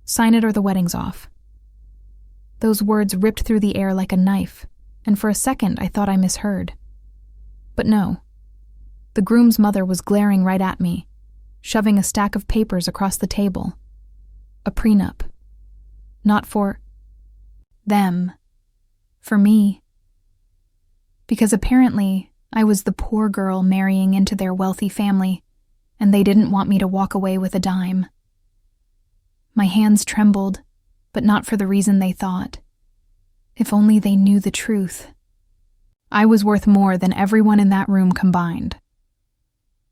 Sign it or the wedding's off." Those words ripped through the air like a knife, and for a second I thought I misheard. But no. The groom's mother was glaring right at me, shoving a stack of papers across the table. A prenup. Not for them. For me. Because apparently I was the poor girl marrying into their wealthy family, and they didn't want me to walk away with a dime. My hands trembled, but not for the reason they thought. If only they knew the truth. I was worth more than everyone in that room combined.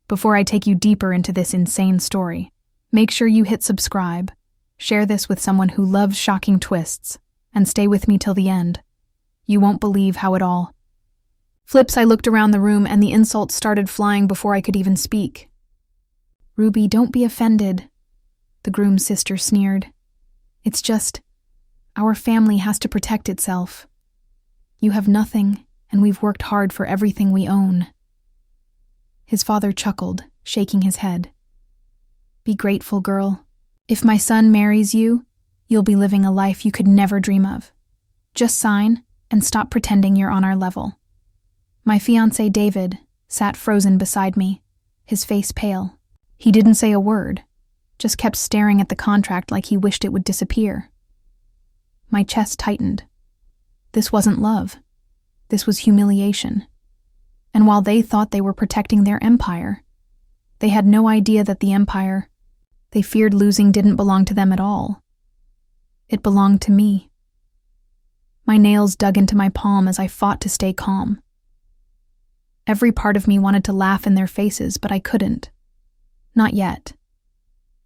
Before I take you deeper into this insane story, make sure you hit subscribe, share this with someone who loves shocking twists, and stay with me till the end. You won't believe how it all flips. I looked around the room and the insults started flying before I could even speak. "Ruby, don't be offended," the groom's sister sneered. "It's just, our family has to protect itself. You have nothing, and we've worked hard for everything we own." His father chuckled, shaking his head. "Be grateful, girl. If my son marries you, you'll be living a life you could never dream of. Just sign and stop pretending you're on our level." My fiancé, David, sat frozen beside me, his face pale. He didn't say a word, just kept staring at the contract like he wished it would disappear. My chest tightened. This wasn't love. This was humiliation. And while they thought they were protecting their empire, they had no idea that the empire they feared losing didn't belong to them at all. It belonged to me. My nails dug into my palm as I fought to stay calm. Every part of me wanted to laugh in their faces, but I couldn't. Not yet.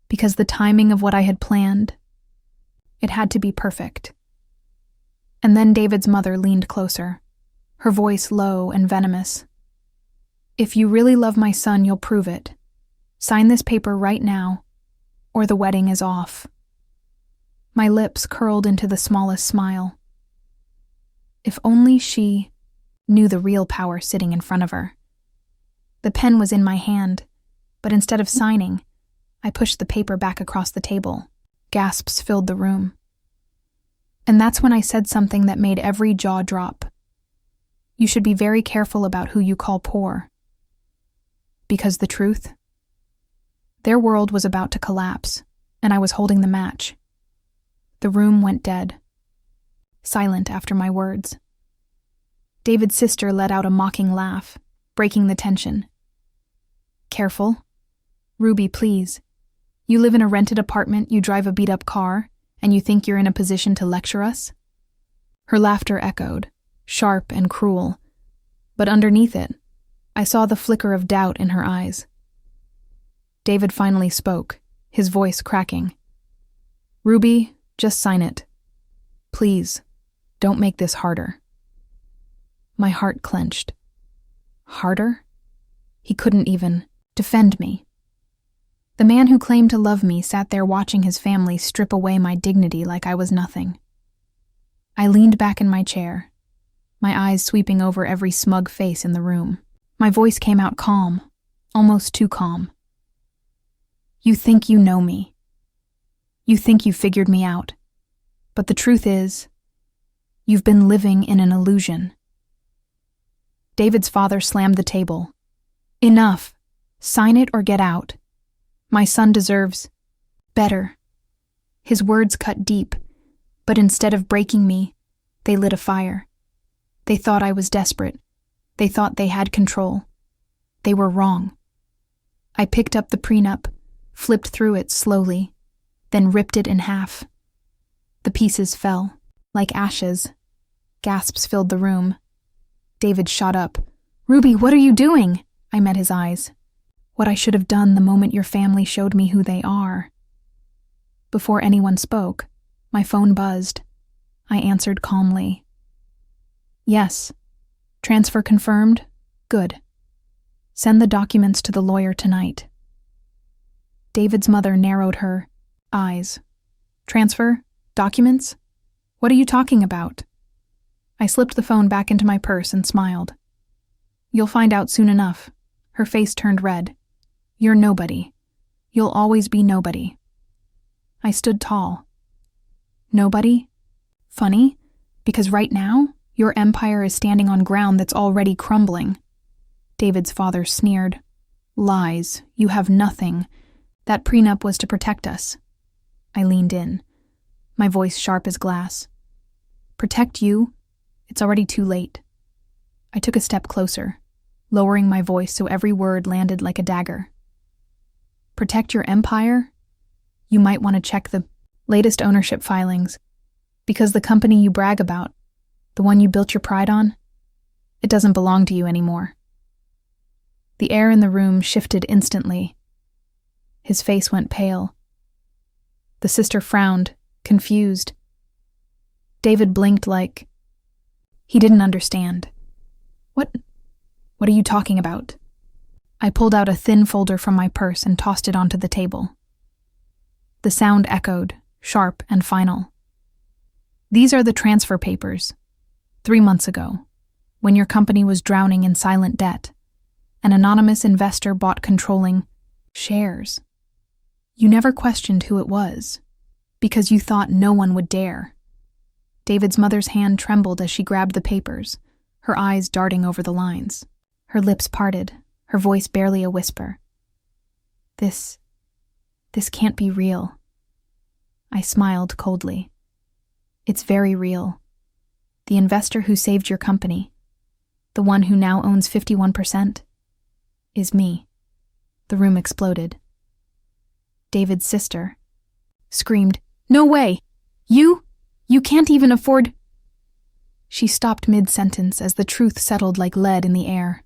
Because the timing of what I had planned, it had to be perfect. And then David's mother leaned closer, her voice low and venomous. "If you really love my son, you'll prove it. Sign this paper right now, or the wedding is off." My lips curled into the smallest smile. If only she knew the real power sitting in front of her. The pen was in my hand, but instead of signing, I pushed the paper back across the table. Gasps filled the room. And that's when I said something that made every jaw drop. You should be very careful about who you call poor. Because the truth? Their world was about to collapse, and I was holding the match. The room went dead. Silent after my words. David's sister let out a mocking laugh, breaking the tension. "Careful. Ruby, please. You live in a rented apartment, you drive a beat-up car, and you think you're in a position to lecture us?" Her laughter echoed, sharp and cruel, but underneath it, I saw the flicker of doubt in her eyes. David finally spoke, his voice cracking. "Ruby, just sign it. Please, don't make this harder." My heart clenched. Harder? He couldn't even defend me. The man who claimed to love me sat there watching his family strip away my dignity like I was nothing. I leaned back in my chair, my eyes sweeping over every smug face in the room. My voice came out calm, almost too calm. "You think you know me. You think you figured me out. But the truth is, you've been living in an illusion." David's father slammed the table. "Enough. Sign it or get out. My son deserves better." His words cut deep, but instead of breaking me, they lit a fire. They thought I was desperate. They thought they had control. They were wrong. I picked up the prenup, flipped through it slowly, then ripped it in half. The pieces fell, like ashes. Gasps filled the room. David shot up. "Ruby, what are you doing?" I met his eyes. "What I should have done the moment your family showed me who they are." Before anyone spoke, my phone buzzed. I answered calmly. "Yes. Transfer confirmed? Good. Send the documents to the lawyer tonight." David's mother narrowed her eyes. "Transfer? Documents? What are you talking about?" I slipped the phone back into my purse and smiled. "You'll find out soon enough." Her face turned red. "You're nobody. You'll always be nobody." I stood tall, Nobody? Funny, because right now, your empire is standing on ground that's already crumbling. David's father sneered. Lies. You have nothing. That prenup was to protect us. I leaned in, my voice sharp as glass. Protect you? It's already too late. I took a step closer, lowering my voice so every word landed like a dagger. Protect your empire? You might want to check the latest ownership filings, because the company you brag about, the one you built your pride on, it doesn't belong to you anymore. The air in the room shifted instantly. His face went pale. The sister frowned, confused. David blinked like he didn't understand. What are you talking about? I pulled out a thin folder from my purse and tossed it onto the table. The sound echoed, sharp and final. These are the transfer papers. 3 months ago, when your company was drowning in silent debt, an anonymous investor bought controlling shares. You never questioned who it was, because you thought no one would dare. David's mother's hand trembled as she grabbed the papers, her eyes darting over the lines. Her lips parted, her voice barely a whisper. This can't be real. I smiled coldly. It's very real. The investor who saved your company, the one who now owns 51%, is me. The room exploded. David's sister screamed, "No way! You can't even afford—" She stopped mid-sentence as the truth settled like lead in the air.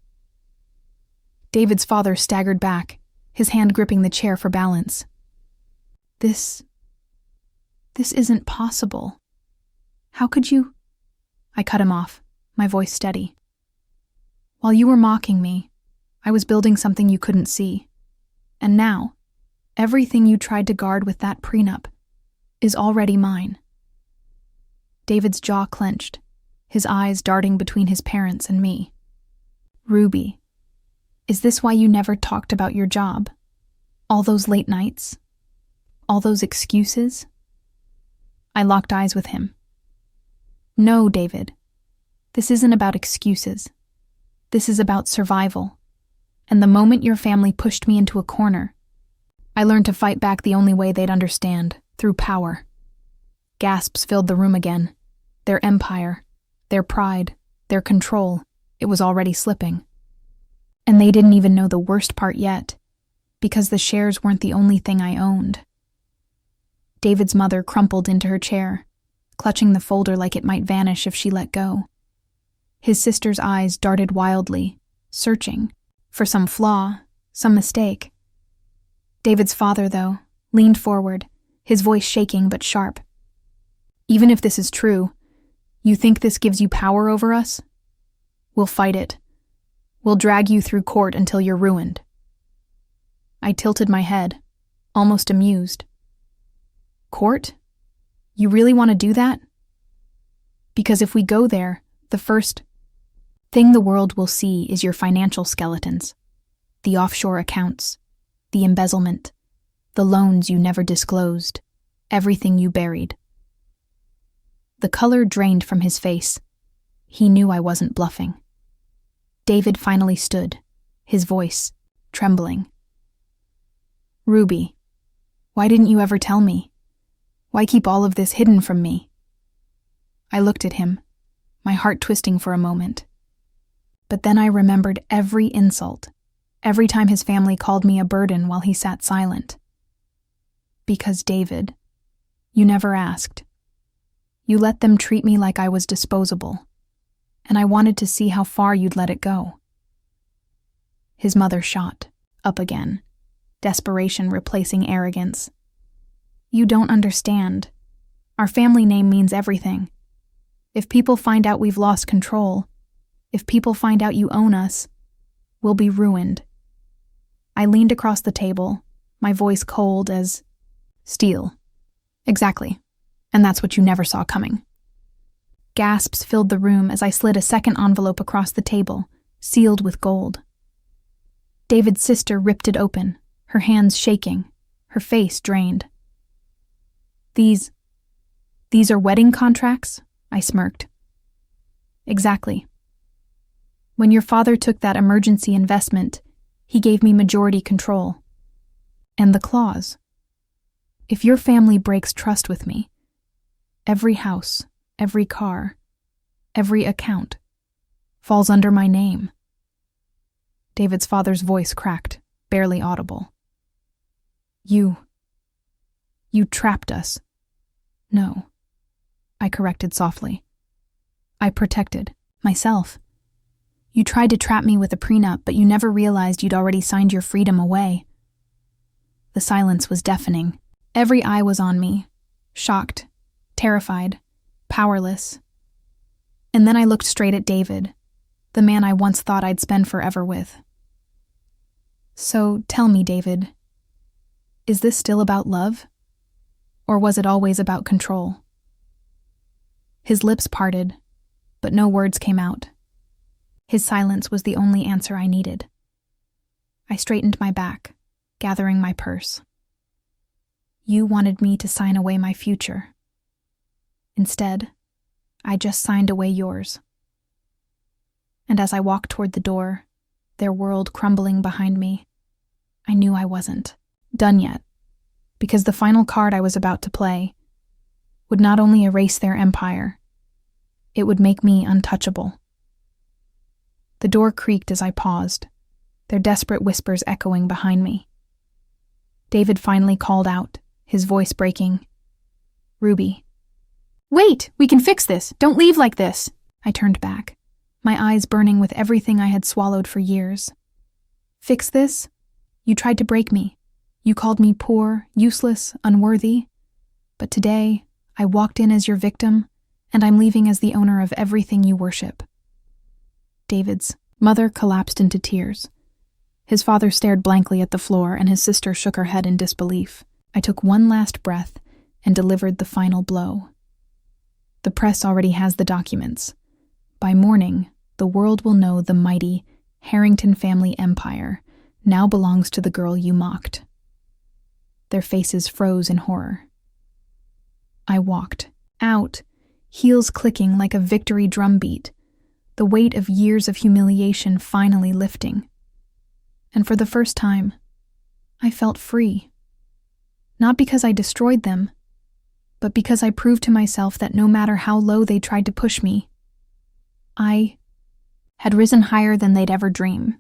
David's father staggered back, his hand gripping the chair for balance. This isn't possible. How could you? I cut him off, my voice steady. While you were mocking me, I was building something you couldn't see. And now, everything you tried to guard with that prenup is already mine. David's jaw clenched, his eyes darting between his parents and me. Ruby, is this why you never talked about your job? All those late nights? All those excuses? I locked eyes with him. No, David. This isn't about excuses. This is about survival. And the moment your family pushed me into a corner, I learned to fight back the only way they'd understand, through power. Gasps filled the room again. Their empire, their pride, their control, it was already slipping. And they didn't even know the worst part yet, because the shares weren't the only thing I owned. David's mother crumpled into her chair, clutching the folder like it might vanish if she let go. His sister's eyes darted wildly, searching for some flaw, some mistake. David's father, though, leaned forward, his voice shaking but sharp. Even if this is true, you think this gives you power over us? We'll fight it. We'll drag you through court until you're ruined. I tilted my head, almost amused. Court? You really want to do that? Because if we go there, the first thing the world will see is your financial skeletons, the offshore accounts, the embezzlement, the loans you never disclosed, everything you buried. The color drained from his face. He knew I wasn't bluffing. David finally stood, his voice trembling. Ruby, why didn't you ever tell me? Why keep all of this hidden from me? I looked at him, my heart twisting for a moment. But then I remembered every insult, every time his family called me a burden while he sat silent. Because, David, you never asked. You let them treat me like I was disposable, and I wanted to see how far you'd let it go. His mother shot, up again, desperation replacing arrogance. You don't understand. Our family name means everything. If people find out we've lost control, if people find out you own us, we'll be ruined. I leaned across the table, my voice cold as steel. Exactly. And that's what you never saw coming. Gasps filled the room as I slid a second envelope across the table, sealed with gold. David's sister ripped it open, her hands shaking, her face drained. These These are wedding contracts? I smirked. Exactly. When your father took that emergency investment, he gave me majority control. And the clause. If your family breaks trust with me, every house, every car, every account falls under my name. David's father's voice cracked, barely audible. You trapped us. No, I corrected softly. I protected myself. You tried to trap me with a prenup, but you never realized you'd already signed your freedom away. The silence was deafening. Every eye was on me, shocked, terrified, powerless. And then I looked straight at David, the man I once thought I'd spend forever with. So tell me, David, is this still about love? Or was it always about control? His lips parted, but no words came out. His silence was the only answer I needed. I straightened my back, gathering my purse. You wanted me to sign away my future. Instead, I just signed away yours. And as I walked toward the door, their world crumbling behind me, I knew I wasn't done yet, because the final card I was about to play would not only erase their empire, it would make me untouchable. The door creaked as I paused, their desperate whispers echoing behind me. David finally called out, his voice breaking. Ruby. Wait, we can fix this. Don't leave like this. I turned back, my eyes burning with everything I had swallowed for years. Fix this? You tried to break me. You called me poor, useless, unworthy. But today, I walked in as your victim, and I'm leaving as the owner of everything you worship. David's mother collapsed into tears. His father stared blankly at the floor, and his sister shook her head in disbelief. I took one last breath and delivered the final blow. The press already has the documents. By morning, the world will know the mighty Harrington family empire now belongs to the girl you mocked. Their faces froze in horror. I walked out, heels clicking like a victory drumbeat, the weight of years of humiliation finally lifting. And for the first time, I felt free. Not because I destroyed them, but because I proved to myself that no matter how low they tried to push me, I had risen higher than they'd ever dream.